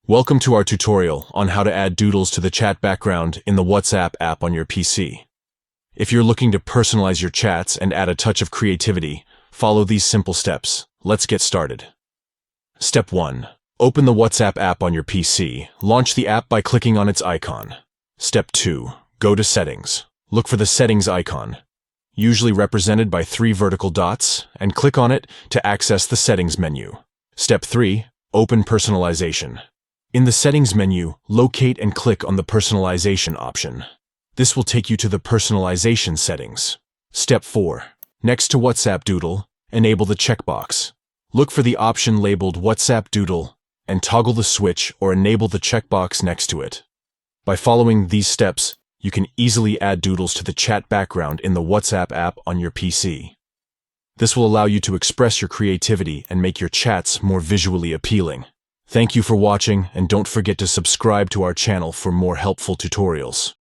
Welcome to our tutorial on how to add doodles to the chat background in the WhatsApp app on your PC. If you're looking to personalize your chats and add a touch of creativity, follow these simple steps. Let's get started. Step 1. Open the WhatsApp app on your PC. Launch the app by clicking on its icon. Step 2. Go to Settings. Look for the Settings icon, usually represented by 3 vertical dots, and click on it to access the Settings menu. Step 3. Open Personalization. In the Settings menu, locate and click on the Personalization option. This will take you to the Personalization settings. Step 4. Next to WhatsApp Doodle, enable the checkbox. Look for the option labeled WhatsApp Doodle and toggle the switch or enable the checkbox next to it. By following these steps, you can easily add doodles to the chat background in the WhatsApp app on your PC. This will allow you to express your creativity and make your chats more visually appealing. Thank you for watching, and don't forget to subscribe to our channel for more helpful tutorials.